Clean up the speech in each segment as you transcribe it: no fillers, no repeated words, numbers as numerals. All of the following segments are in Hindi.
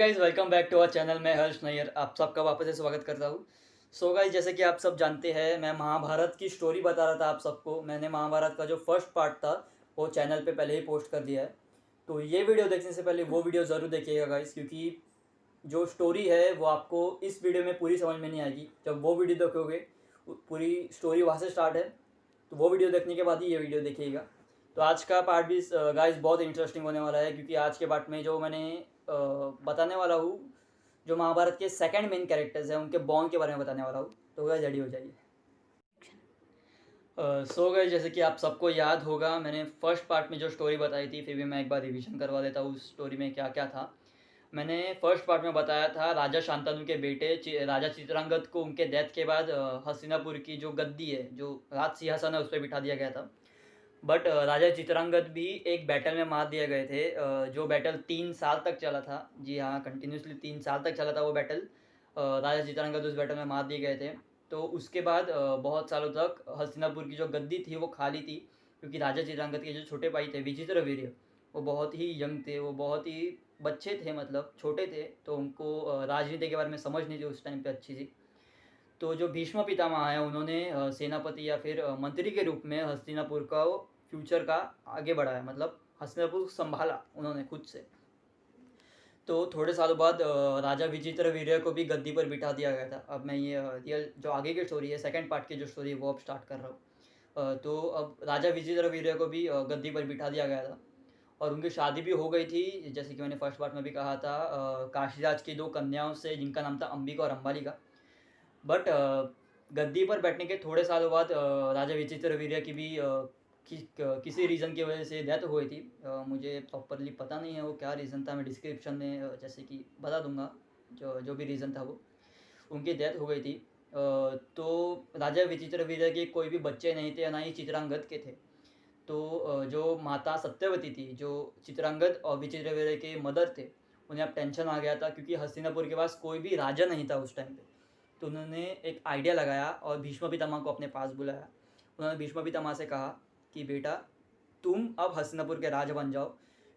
Guys, welcome back to our channel. मैं हर्ष नैयर आप सबका वापस से स्वागत करता हूँ। सो गाइस, जैसे कि आप सब जानते हैं, मैं महाभारत की स्टोरी बता रहा था आप सबको। मैंने महाभारत का जो फर्स्ट पार्ट था वो चैनल पे पहले ही पोस्ट कर दिया है। तो ये वीडियो देखने से पहले वो वीडियो ज़रूर देखिएगा गाइस, क्योंकि जो स्टोरी है वो आपको इस वीडियो में पूरी समझ में नहीं आएगी। जब वो वीडियो देखोगे, पूरी स्टोरी वहाँ से स्टार्ट है, तो वो वीडियो देखने के बाद ही ये वीडियो देखिएगा। तो आज का पार्ट भी गाइस बहुत इंटरेस्टिंग होने वाला है, क्योंकि आज के पार्ट में जो मैंने बताने वाला हूँ, जो महाभारत के सेकंड मेन कैरेक्टर्स हैं उनके बॉन्ड के बारे में बताने वाला हूँ। तो गाइस रेडी हो जाइए। सो गाइस, जैसे कि आप सबको याद होगा, मैंने फर्स्ट पार्ट में जो स्टोरी बताई थी, फिर भी मैं एक बार रिवीजन करवा देता हूँ उस स्टोरी में क्या क्या था। मैंने फर्स्ट पार्ट में बताया था राजा शांतनु के बेटे राजा चित्रांगद को उनके डेथ के बाद हस्तिनापुर की जो गद्दी है, जो राज सिंहासन है, उस पर बिठा दिया गया था। बट राजा चित्रांगद भी एक बैटल में मार दिए गए थे, जो बैटल 3 साल तक चला था। जी हाँ, कंटिन्यूसली 3 साल तक चला था वो बैटल। राजा चित्रांगद उस बैटल में मार दिए गए थे। तो उसके बाद बहुत सालों तक हस्तिनापुर की जो गद्दी थी वो खाली थी, क्योंकि राजा चित्रांगद के जो छोटे भाई थे विचित्र वीर्य, वो बहुत ही यंग थे, वो बहुत ही बच्चे थे, मतलब छोटे थे। तो उनको राजनीति के बारे में समझ नहीं थी उस टाइम पे अच्छी सी। तो जो भीष्म पितामह हैं, उन्होंने सेनापति या फिर मंत्री के रूप में हस्तिनापुर का फ्यूचर का आगे बढ़ाया, मतलब हस्तिनापुर संभाला उन्होंने खुद से। तो थोड़े सालों बाद राजा विचित्र वीर्य को भी गद्दी पर बिठा दिया गया था। अब मैं ये रियल जो आगे की स्टोरी है, सेकंड पार्ट की जो स्टोरी है, वो अब स्टार्ट कर रहा हूँ। तो अब राजा विचित्र वीर्य को भी गद्दी पर बिठा दिया गया था, और उनकी शादी भी हो गई थी, जैसे कि मैंने फर्स्ट पार्ट में भी कहा था, काशीराज की 2 कन्याओं से, जिनका नाम था अंबिका और अम्बालिका। बट गद्दी पर बैठने के थोड़े सालों बाद राजा विचित्र वीर्य की भी किसी रीज़न की वजह से डेथ हुई थी। मुझे प्रॉपरली पता नहीं है वो क्या रीज़न था। मैं डिस्क्रिप्शन में जैसे कि बता दूंगा, जो जो भी रीज़न था वो, उनकी डेथ हो गई थी। तो राजा विचित्र वीर्य के कोई भी बच्चे नहीं थे, ना ही चित्रांगद के थे। तो जो माता सत्यवती थी, जो चित्रांगद और विचित्र वीर्य के मदर थे, उन्हें अब टेंशन आ गया था, क्योंकि हस्तिनापुर के पास कोई भी राजा नहीं था उस टाइम पे। तो उन्होंने एक आइडिया लगाया और भीष्म पितामह को अपने पास बुलाया। उन्होंने भीष्म पितामह से कहा कि बेटा, तुम अब हस्तिनापुर के राजा बन जाओ,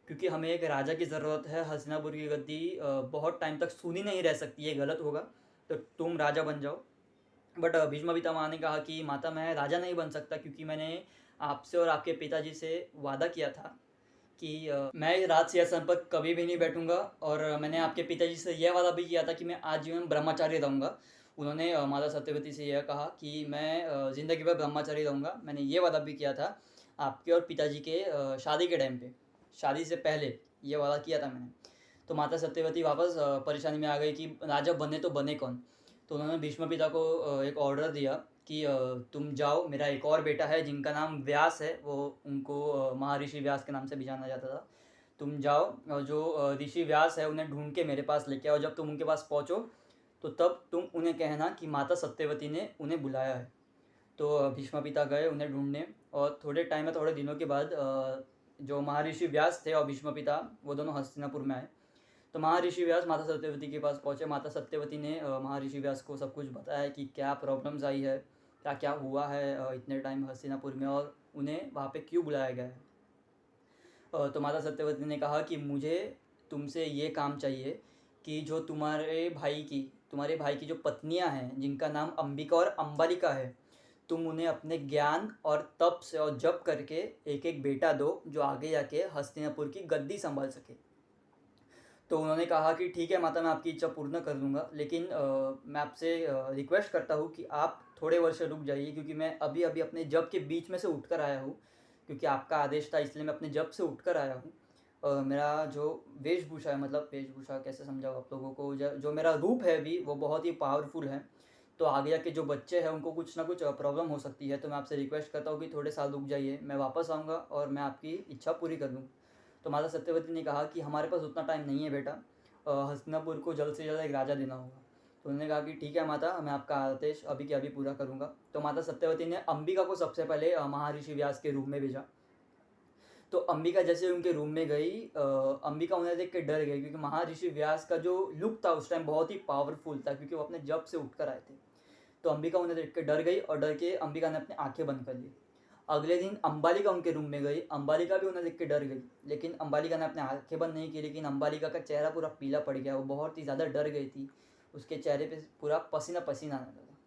क्योंकि हमें एक राजा की ज़रूरत है। हस्तिनापुर की गद्दी बहुत टाइम तक सुनी नहीं रह सकती, ये गलत होगा, तो तुम राजा बन जाओ। बट भीष्म पितामह ने कहा कि माता, मैं राजा नहीं बन सकता, क्योंकि मैंने आपसे और आपके पिताजी से वादा किया था कि मैं इस राज सिंहासन पर कभी भी नहीं बैठूंगा, और मैंने आपके पिताजी से यह वादा भी किया था कि मैं आजीवन ब्रह्मचारी रहूँगा। उन्होंने माता सत्यवती से यह कहा कि मैं ज़िंदगी भर ब्रह्मचारी रहूँगा। मैंने ये वादा भी किया था आपके और पिताजी के शादी के टाइम पे, शादी से पहले ये वादा किया था मैंने। तो माता सत्यवती वापस परेशानी में आ गई कि राजा बने तो बने कौन। तो उन्होंने भीष्म पिता को एक ऑर्डर दिया कि तुम जाओ, मेरा एक और बेटा है जिनका नाम व्यास है, वो उनको महर्षि व्यास के नाम से भी जाना जाता था। तुम जाओ और जो ऋषि व्यास है उन्हें ढूंढ के मेरे पास लेके आओ। जब तुम उनके पास पहुँचो तो तब तुम उन्हें कहना कि माता सत्यवती ने उन्हें बुलाया है। तो भीष्म पिता गए उन्हें ढूंढने, और थोड़े टाइम में, थोड़े दिनों के बाद जो महर्षि व्यास थे और भीष्म पिता, वो दोनों हस्तिनापुर में आए। तो महर्षि व्यास माता सत्यवती के पास पहुँचे। माता सत्यवती ने महर्षि व्यास को सब कुछ बताया कि क्या प्रॉब्लम्स आई है, क्या क्या हुआ है इतने टाइम हस्तिनापुर में, और उन्हें वहाँ पे क्यों बुलाया गया है। तो माता सत्यवती ने कहा कि मुझे तुमसे ये काम चाहिए कि जो तुम्हारे भाई की जो पत्नियां हैं, जिनका नाम अंबिका और अम्बालिका है, तुम उन्हें अपने ज्ञान और तप से और जप करके एक एक बेटा दो, जो आगे जाके हस्तिनापुर की गद्दी संभाल सके। तो उन्होंने कहा कि ठीक है माता, मैं आपकी इच्छा पूर्ण कर दूंगा, लेकिन मैं आपसे रिक्वेस्ट करता हूँ कि आप थोड़े वर्ष रुक जाइए, क्योंकि मैं अभी अभी अपने जब के बीच में से उठ कर आया हूँ, क्योंकि आपका आदेश था, इसलिए मैं अपने जब से उठ कर आया हूँ। मेरा जो वेशभूषा है, मतलब वेशभूषा कैसे समझाऊँ आप लोगों को, जो मेरा रूप है अभी, वो बहुत ही पावरफुल है। तो आगे जाके जो बच्चे हैं उनको कुछ ना कुछ प्रॉब्लम हो सकती है। तो मैं आपसे रिक्वेस्ट करता हूँ कि थोड़े साल रुक जाइए, मैं वापस आऊँगा और मैं आपकी इच्छा पूरी कर दूँ। तो माता सत्यवती ने कहा कि हमारे पास उतना टाइम नहीं है बेटा, हस्तिनापुर को जल्द से जल्द एक राजा देना होगा। तो उन्होंने कहा कि ठीक है माता, मैं आपका आदेश अभी के अभी पूरा करूँगा। तो माता सत्यवती ने अंबिका को सबसे पहले महर्षि व्यास के रूम में भेजा। तो अंबिका जैसे उनके रूम में गई, अंबिका उन्हें देख के डर गई, क्योंकि महर्षि व्यास का जो लुक था उस टाइम बहुत ही पावरफुल था, क्योंकि वो अपने जब से उठ कर आए थे। तो अंबिका उन्हें देख के डर गई, और डर के अंबिका ने अपनी आंखें बंद कर ली। अगले दिन अंबालिका उनके रूम में गई, अंबालिका भी उन्हें देख के डर गई, लेकिन अंबालिका ने अपने आंखें बंद नहीं की, लेकिन अंबालिका का चेहरा पूरा पीला पड़ गया, वो बहुत ही ज़्यादा डर गई थी, उसके चेहरे पे पूरा पसीना पसीना आने लगा।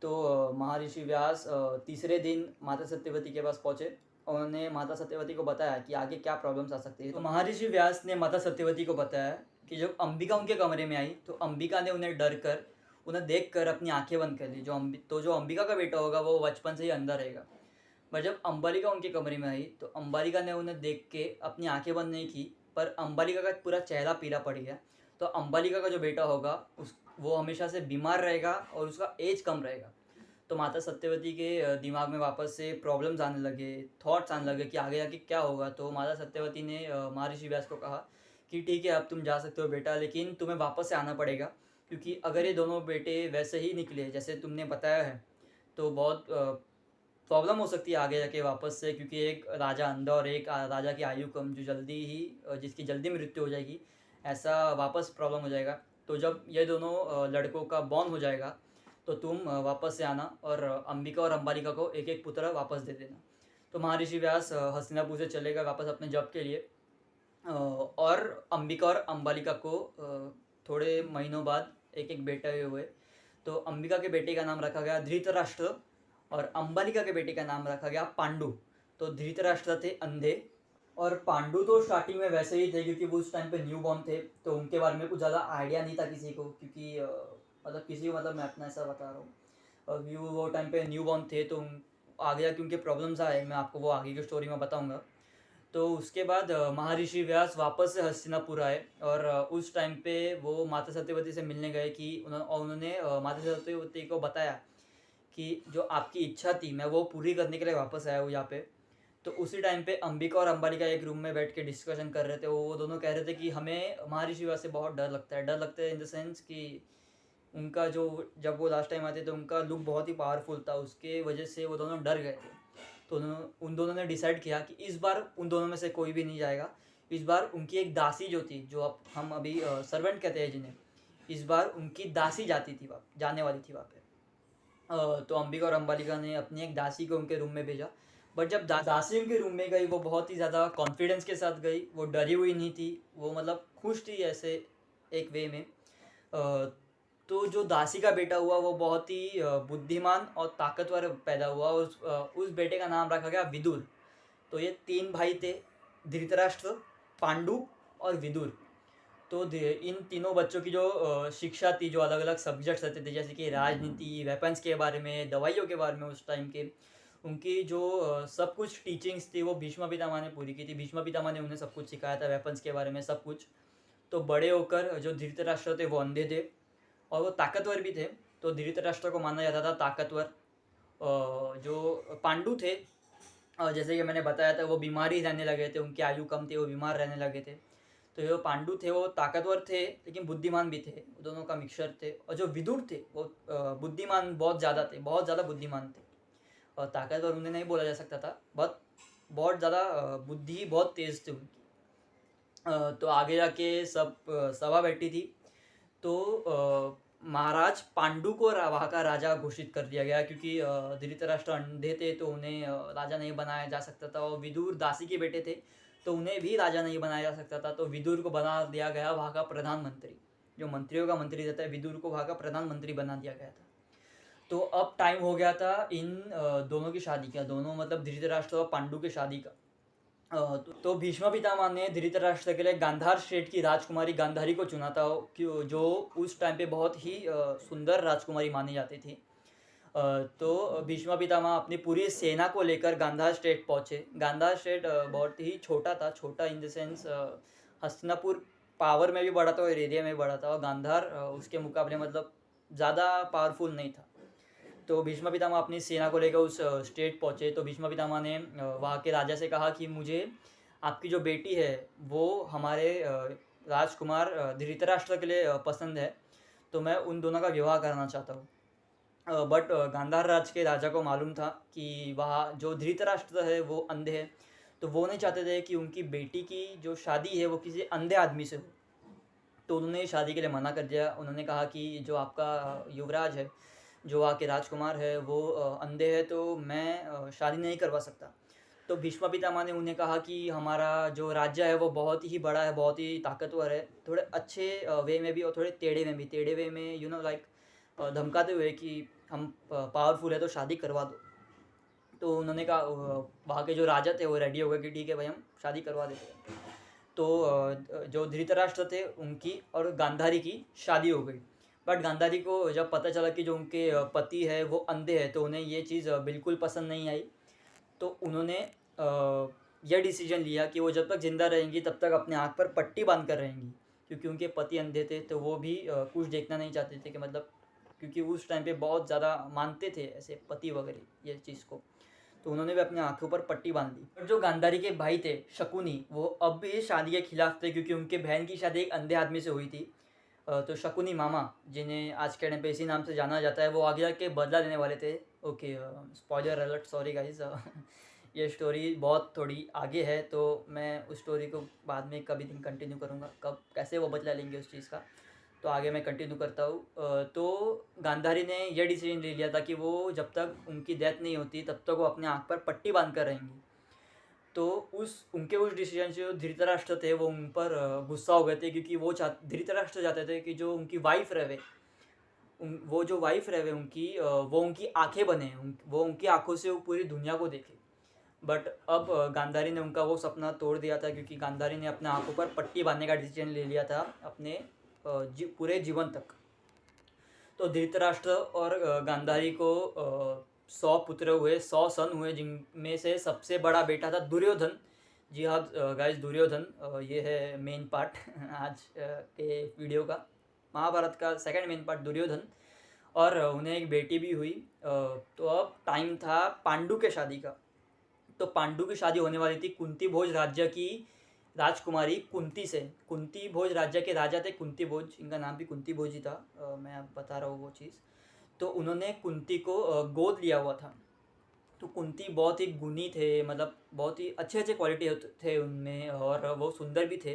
तो महर्षि व्यास तीसरे दिन माता सत्यवती के पास पहुँचे, उन्होंने माता सत्यवती को बताया कि आगे क्या प्रॉब्लम्स आ सकती है। तो महर्षि व्यास ने माता सत्यवती को बताया कि जब अंबिका उनके कमरे में आई तो अंबिका ने उन्हें डर कर, उन्हें देख कर अपनी आंखें बंद कर ली। जो अंबिका का बेटा होगा वो बचपन से ही अंदर रहेगा। पर जब अंबालिका उनके कमरे में आई तो अंबालिका ने उन्हें देख के अपनी आंखें बंद नहीं की, पर अंबालिका का पूरा चेहरा पीला पड़ गया। तो अंबालिका का जो बेटा होगा वो हमेशा से बीमार रहेगा और उसका एज कम रहेगा। तो माता सत्यवती के दिमाग में वापस से प्रॉब्लम्स आने लगे, थॉट्स आने लगे कि आगे जाके क्या होगा। तो माता सत्यवती ने महर्षि व्यास को कहा कि ठीक है, अब तुम जा सकते हो बेटा, लेकिन तुम्हें वापस से आना पड़ेगा, क्योंकि अगर ये दोनों बेटे वैसे ही निकले जैसे तुमने बताया है तो बहुत प्रॉब्लम हो सकती है आगे जाके वापस से, क्योंकि एक राजा अंधा और एक राजा की आयु कम, जो जल्दी ही जिसकी जल्दी मृत्यु हो जाएगी, ऐसा वापस प्रॉब्लम हो जाएगा। तो जब ये दोनों लड़कों का बॉर्न हो जाएगा तो तुम वापस से आना और अंबिका और अंबालिका को एक एक पुत्र वापस दे देना। तो महर्षि व्यास हस्तिनापुर से चले गए वापस अपने जॉब के लिए, और अंबिका और अंबालिका को थोड़े महीनों बाद एक एक बेटे हुए। तो अंबिका के बेटे का नाम रखा गया धृतराष्ट्र और अंबालिका के बेटे का नाम रखा गया पांडु। तो धृतराष्ट्र थे अंधे और पांडु तो स्टार्टिंग में वैसे ही थे, क्योंकि वो उस टाइम पे न्यू बॉर्न थे, तो उनके बारे में कुछ ज़्यादा आइडिया नहीं था किसी को, क्योंकि मतलब किसी को, मतलब मैं अपना ऐसा बता रहा हूँ, अभी वो टाइम पे न्यू बॉर्न थे। तो आगे जाके उनके प्रॉब्लम्स आए, मैं आपको वो आगे की स्टोरी में बताऊँगा। तो उसके बाद महर्षि व्यास वापस से हस्तिनापुर आए और उस टाइम पे वो माता सत्यवती से मिलने गए कि उन्होंने माता सत्यवती को बताया कि जो आपकी इच्छा थी मैं वो पूरी करने के लिए वापस आया हूँ यहाँ पे। तो उसी टाइम पे अंबिका और अंबालिका एक रूम में बैठ के डिस्कशन कर रहे थे। वो दोनों कह रहे थे कि हमें महर्षि व्यास से बहुत डर लगता है, डर लगता है इन द सेंस कि उनका जो, जब वो लास्ट टाइम आते तो उनका लुक बहुत ही पावरफुल था, उसके वजह से वो दोनों डर गए थे। तो उन दोनों ने डिसाइड किया कि इस बार उन दोनों में से कोई भी नहीं जाएगा। इस बार उनकी एक दासी जो थी, जो अब हम अभी सर्वेंट कहते हैं जिन्हें, इस बार उनकी दासी जाती थी वहाँ, जाने वाली थी वहाँ पे। तो अंबिका और अंबालिका ने अपनी एक दासी को उनके रूम में भेजा। बट जब दासी उनके रूम में गई, वो बहुत ही ज़्यादा कॉन्फिडेंस के साथ गई, वो डरी हुई नहीं थी, वो मतलब खुश थी ऐसे एक वे में। तो जो दासी का बेटा हुआ वो बहुत ही बुद्धिमान और ताकतवर पैदा हुआ, उस बेटे का नाम रखा गया विदुर। तो ये 3 भाई थे, धृतराष्ट्र, पांडु और विदुर। तो इन तीनों बच्चों की जो शिक्षा थी, जो अलग अलग सब्जेक्ट्स रहते थे, जैसे कि राजनीति, वेपन्स के बारे में, दवाइयों के बारे में, उस टाइम के उनकी जो सब कुछ टीचिंग्स थी वो भीष्म पितामह ने पूरी की थी। भीष्म पितामह ने उन्हें सब कुछ सिखाया था, वेपन्स के बारे में सब कुछ। तो बड़े होकर जो धृतराष्ट्र थे वो अंधे थे और वो ताकतवर भी थे। तो धृतराष्ट्र को माना जाता था ताकतवर। जो पांडु थे, जैसे कि मैंने बताया था, वो बीमार ही रहने लगे थे, उनकी आयु कम थी, वो बीमार रहने लगे थे। तो जो पांडु थे वो ताकतवर थे लेकिन बुद्धिमान भी थे, वो दोनों का मिक्सचर थे। और जो विदुर थे वो बुद्धिमान बहुत ज़्यादा थे, बहुत ज़्यादा बुद्धिमान थे। और ताकतवर उन्हें नहीं बोला जा सकता था, बहुत ज़्यादा बुद्धि बहुत तेज़ थी उनकी। तो आगे जाके सब सभा बैठी थी। तो महाराज पांडु को वहाँ का राजा घोषित कर दिया गया, क्योंकि धृतराष्ट्र अंधे थे तो उन्हें राजा नहीं बनाया जा सकता था, और विदुर दासी के बेटे थे तो उन्हें भी राजा नहीं बनाया जा सकता था। तो विदुर को बना दिया गया वहाँ का प्रधानमंत्री, जो मंत्रियों का मंत्री रहता है, विदुर को वहाँ का प्रधानमंत्री बना दिया गया था। तो अब टाइम हो गया था इन दोनों की शादी का, दोनों मतलब धृतराष्ट्र और पांडु की शादी का। तो भीष्म पितामह ने धृतराष्ट्र के लिए गांधार स्टेट की राजकुमारी गांधारी को चुना था, जो उस टाइम पे बहुत ही सुंदर राजकुमारी मानी जाती थी। तो भीष्म पितामह अपनी पूरी सेना को लेकर गांधार स्टेट पहुँचे। गांधार स्टेट बहुत ही छोटा था, छोटा in the sense Hastinapur power में भी बड़ा था और एरिया में भी बड़ा था, और गांधार उसके मुकाबले मतलब ज़्यादा पावरफुल नहीं था। तो भीष्म पितामह अपनी सेना को लेकर उस स्टेट पहुँचे। तो भीष्म पितामह ने वहाँ के राजा से कहा कि मुझे आपकी जो बेटी है वो हमारे राजकुमार धृतराष्ट्र के लिए पसंद है, तो मैं उन दोनों का विवाह करना चाहता हूँ। बट गांधार राज के राजा को मालूम था कि वहाँ जो धृतराष्ट्र है वो अंधे है, तो वो नहीं चाहते थे कि उनकी बेटी की जो शादी है वो किसी अंधे आदमी से हो। तो उन्होंने शादी के लिए मना कर दिया। उन्होंने कहा कि जो आपका युवराज है जो वहाँ के राजकुमार है वो अंधे हैं, तो मैं शादी नहीं करवा सकता। तो भीष्म पितामह ने उन्हें कहा कि हमारा जो राज्य है वो बहुत ही बड़ा है, बहुत ही ताकतवर है, थोड़े अच्छे वे में भी और थोड़े टेढ़े में भी। टेढ़े वे में लाइक धमकाते हुए कि हम पावरफुल है तो शादी करवा दो। तो उन्होंने कहा वहाँ के जो राजा थे वो रेडी हो गए कि ठीक है भाई, हम शादी करवा देते हैं। तो जो धृतराष्ट्र थे उनकी और गांधारी की शादी हो गई। बट गांधारी को जब पता चला कि जो उनके पति है वो अंधे हैं, तो उन्हें ये चीज़ बिल्कुल पसंद नहीं आई। तो उन्होंने यह डिसीजन लिया कि वो जब तक ज़िंदा रहेंगी तब तक अपने आँख पर पट्टी बांध कर रहेंगी, क्योंकि उनके पति अंधे थे, तो वो भी कुछ देखना नहीं चाहते थे कि मतलब, क्योंकि उस टाइम पे बहुत ज़्यादा मानते थे ऐसे पति वगैरह ये चीज़ को। तो उन्होंने भी अपनी आंखों पर पट्टी बांध दी। और जो गांधारी के भाई थे शकुनी, वो अब भी शादी के खिलाफ थे, क्योंकि उनके बहन की शादी एक अंधे आदमी से हुई थी। तो शकुनी मामा, जिन्हें आज के टाइम पे इसी नाम से जाना जाता है, वो आगे जाके बदला लेने वाले थे। Okay, spoiler alert, sorry guys. ये स्टोरी बहुत थोड़ी आगे है, तो मैं उस स्टोरी को बाद में कभी दिन कंटिन्यू करूँगा, कब कैसे वो बदला लेंगे उस चीज़ का, तो आगे मैं कंटिन्यू करता हूँ। तो गांधारी ने यह डिसीजन ले लिया था कि वो जब तक उनकी डेथ नहीं होती तब तक वो अपने आँख पर पट्टी बांध कर रहेंगी। तो उस डिसीजन से जो धृतराष्ट्र थे वो उन पर गुस्सा हो गए थे, क्योंकि वो धृतराष्ट्र चाहते थे कि जो उनकी वाइफ रहे, वो जो वाइफ रहे उनकी, वो उनकी आंखें बने, वो उनकी आंखों से वो पूरी दुनिया को देखे। बट अब गांधारी ने उनका वो सपना तोड़ दिया था, क्योंकि गांधारी ने अपने आंखों पर पट्टी बांधने का डिसीजन ले लिया था अपने पूरे जीवन तक। तो धृतराष्ट्र और गांधारी को 100 पुत्र हुए, 100 सन हुए, जिनमें से सबसे बड़ा बेटा था दुर्योधन। जी हाँ गाइस, दुर्योधन ये है मेन पार्ट आज के वीडियो का, महाभारत का सेकंड मेन पार्ट दुर्योधन। और उन्हें एक बेटी भी हुई। तो अब टाइम था पांडु के शादी का। तो पांडु की शादी होने वाली थी कुंती भोज राज्य की राजकुमारी कुंती से। कुंती भोज राज्य के राजा थे कुंती भोज, इनका नाम भी कुंती भोज ही था। मैं अब बता रहा हूँ वो चीज़। तो उन्होंने कुंती को गोद लिया हुआ था। तो कुंती बहुत ही गुणी थे, मतलब बहुत ही अच्छे अच्छे क्वालिटी थे उनमें, और वो सुंदर भी थे।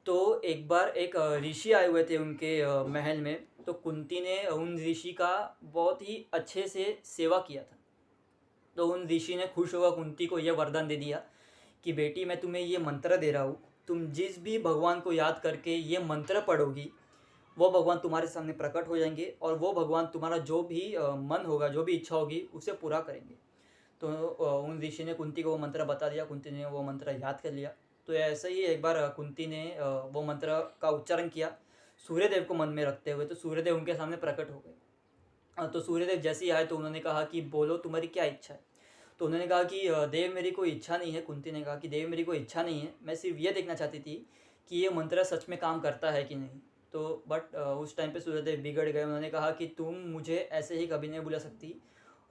तो एक बार एक ऋषि आए हुए थे उनके महल में। तो कुंती ने उन ऋषि का बहुत ही अच्छे से सेवा किया था। तो उन ऋषि ने खुश होकर कुंती को यह वरदान दे दिया कि बेटी, मैं तुम्हें ये मंत्र दे रहा हूँ, तुम जिस भी भगवान को याद करके ये मंत्र पढ़ोगी, वो भगवान तुम्हारे सामने प्रकट हो जाएंगे, और वो भगवान तुम्हारा जो भी मन होगा, जो भी इच्छा होगी, उसे पूरा करेंगे। तो उन ऋषि ने कुंती को वो मंत्र बता दिया, कुंती ने वो मंत्र याद कर लिया। तो ऐसे ही एक बार कुंती ने वो मंत्र का उच्चारण किया सूर्यदेव को मन में रखते हुए। तो सूर्यदेव उनके सामने प्रकट हो गए। तो सूर्यदेव जैसे ही आए तो उन्होंने कहा कि बोलो तुम्हारी क्या इच्छा है। तो उन्होंने कहा कि देव मेरी कोई इच्छा नहीं है। कुंती ने कहा कि देव मेरी कोई इच्छा नहीं है, मैं सिर्फ ये देखना चाहती थी कि ये मंत्र सच में काम करता है कि नहीं। तो बट उस टाइम पे सूर्यदेव बिगड़ गए। उन्होंने कहा कि तुम मुझे ऐसे ही कभी नहीं बुला सकती,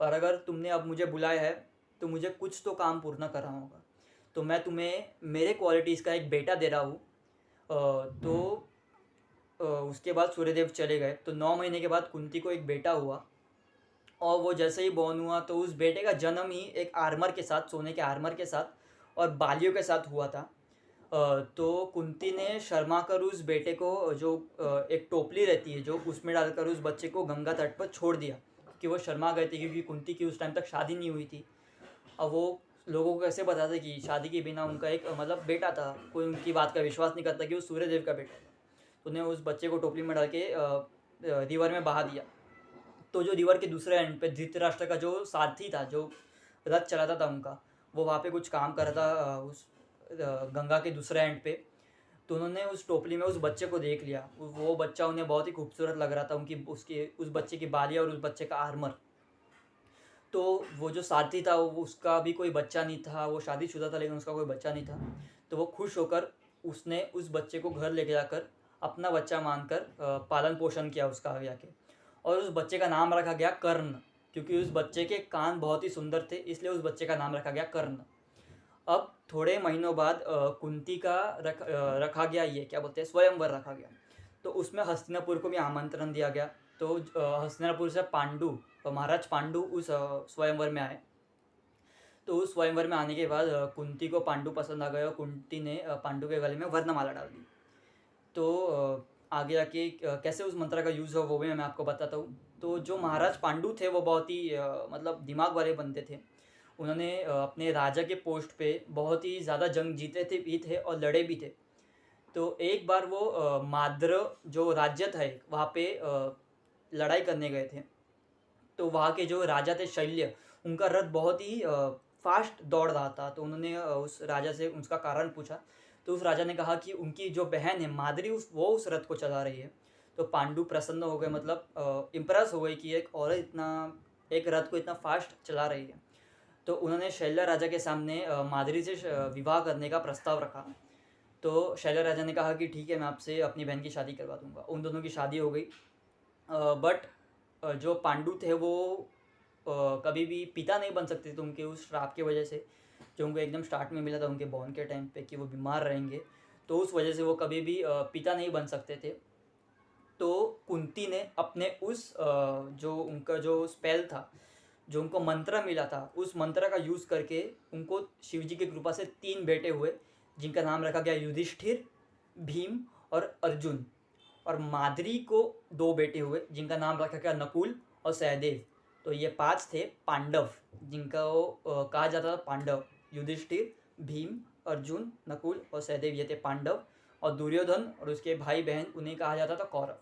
और अगर तुमने अब मुझे बुलाया है तो मुझे कुछ तो काम पूर्ण करना होगा। तो मैं तुम्हें मेरे क्वालिटीज़ का एक बेटा दे रहा हूँ। तो उसके बाद सूर्यदेव चले गए। तो 9 महीने के बाद कुंती को एक बेटा हुआ, और वो जैसे ही बॉर्न हुआ तो उस बेटे का जन्म ही एक आर्मर के साथ, सोने के आर्मर के साथ और बालियों के साथ हुआ था। तो कुंती ने शर्मा कर उस बेटे को, जो एक टोपली रहती है जो, उसमें डालकर उस बच्चे को गंगा तट पर छोड़ दिया, कि वो शर्मा गए थे, क्योंकि कुंती की उस टाइम तक शादी नहीं हुई थी। अब वो लोगों को कैसे बताते कि शादी के बिना उनका एक मतलब बेटा था, कोई उनकी बात का विश्वास नहीं करता कि वो सूर्यदेव का बेटा था। तो उन्हें उस बच्चे को टोपली में डाल के रिवर में बहा दिया। तो जो रिवर के दूसरे एंड पे धृतराष्ट्र का जो सारथी था, जो रथ चलाता था उनका, वो वहाँ पे कुछ काम कर रहा था उस गंगा के दूसरे एंड पे। तो उन्होंने उस टोपली में उस बच्चे को देख लिया। वो बच्चा उन्हें बहुत ही खूबसूरत लग रहा था, उस बच्चे की बालियाँ और उस बच्चे का आर्मर। तो वो जो सारथी था वो, उसका भी कोई बच्चा नहीं था, वो शादीशुदा था लेकिन उसका कोई बच्चा नहीं था। तो वो खुश होकर उसने उस बच्चे को घर लेके जाकर अपना बच्चा मानकर पालन पोषण किया उसका आगे जाके। और उस बच्चे का नाम रखा गया कर्ण, क्योंकि उस बच्चे के कान बहुत ही सुंदर थे, इसलिए उस बच्चे का नाम रखा गया कर्ण। अब थोड़े महीनों बाद कुंती का रखा गया, ये क्या बोलते हैं, स्वयंवर रखा गया। तो उसमें हस्तिनापुर को भी आमंत्रण दिया गया। तो हस्तिनापुर से पांडु, महाराज पांडु उस स्वयंवर में आए। तो उस स्वयंवर में आने के बाद कुंती को पांडु पसंद आ गए, और कुंती ने पांडु के गले में वर्णमाला डाल दी। तो आगे जाके कैसे उस मंत्र का यूज़ हुआ वो भी मैं आपको बताता हूँ। तो जो महाराज पांडु थे वो बहुत ही मतलब दिमाग वाले बंदे थे। उन्होंने अपने राजा के पोस्ट पे बहुत ही ज़्यादा जंग जीते थे भी थे और लड़े भी थे। तो एक बार वो माद्र जो राज्य था एक, वहाँ पे लड़ाई करने गए थे। तो वहाँ के जो राजा थे शल्य, उनका रथ बहुत ही फास्ट दौड़ रहा था। तो उन्होंने उस राजा से उसका कारण पूछा। तो उस राजा ने कहा कि उनकी जो बहन है माद्री वो उस रथ को चला रही है। तो पांडु प्रसन्न हो गए, मतलब इम्प्रेस हो गए कि एक औरत इतना एक रथ को इतना फास्ट चला रही है। तो उन्होंने शैल्या राजा के सामने माद्री से विवाह करने का प्रस्ताव रखा। तो शैल्या राजा ने कहा कि ठीक है, मैं आपसे अपनी बहन की शादी करवा दूंगा। उन दोनों की शादी हो गई। बट जो पांडु थे वो कभी भी पिता नहीं बन सकते थे उनके उस श्राप की वजह से, जो उनको एकदम स्टार्ट में मिला था उनके बॉर्न के टाइम पे कि वो बीमार रहेंगे। तो उस वजह से वो कभी भी पिता नहीं बन सकते थे। तो कुंती ने अपने उस जो उनका जो स्पेल था, जो उनको मंत्र मिला था, उस मंत्र का यूज़ करके उनको शिवजी की कृपा से 3 बेटे हुए, जिनका नाम रखा गया युधिष्ठिर, भीम और अर्जुन। और माद्री को 2 बेटे हुए, जिनका नाम रखा गया नकुल और सहदेव। तो ये 5 थे पांडव, जिनका वो कहा जाता था पांडव। युधिष्ठिर, भीम, अर्जुन, नकुल और सहदेव, ये थे पांडव। और दुर्योधन और उसके भाई बहन, उन्हें कहा जाता था कौरव।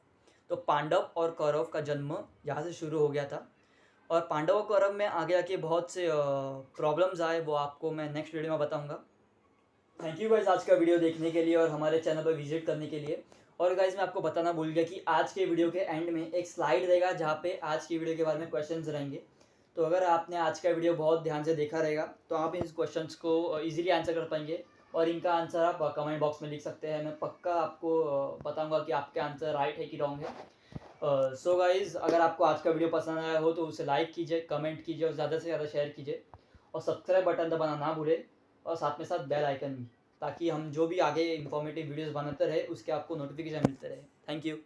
तो पांडव और कौरव का जन्म यहाँ से शुरू हो गया था। और पांडव और कौरव में आगे आके बहुत से प्रॉब्लम्स आए, वो आपको मैं नेक्स्ट वीडियो में बताऊंगा। थैंक यू गाइस आज का वीडियो देखने के लिए और हमारे चैनल पर विजिट करने के लिए। और गाइस मैं आपको बताना भूल गया कि आज के वीडियो के एंड में एक स्लाइड रहेगा जहाँ पे आज की वीडियो के बारे में क्वेश्चंस रहेंगे। तो अगर आपने आज का वीडियो बहुत ध्यान से देखा रहेगा तो आप इस क्वेश्चंस को इजीली आंसर कर पाएंगे। और इनका आंसर आप कमेंट बॉक्स में लिख सकते हैं। मैं पक्का आपको बताऊंगा कि आपका आंसर राइट है कि रॉन्ग है। सो गाइज, अगर आपको आज का वीडियो पसंद आया हो तो उसे लाइक कीजिए, कमेंट कीजिए और ज़्यादा से ज़्यादा शेयर कीजिए। और सब्सक्राइब बटन दबाना ना भूलें और साथ में साथ बेल आइकन भी, ताकि हम जो भी आगे इंफॉर्मेटिव वीडियोस बनाते रहे उसके आपको नोटिफिकेशन मिलते रहे। Thank you.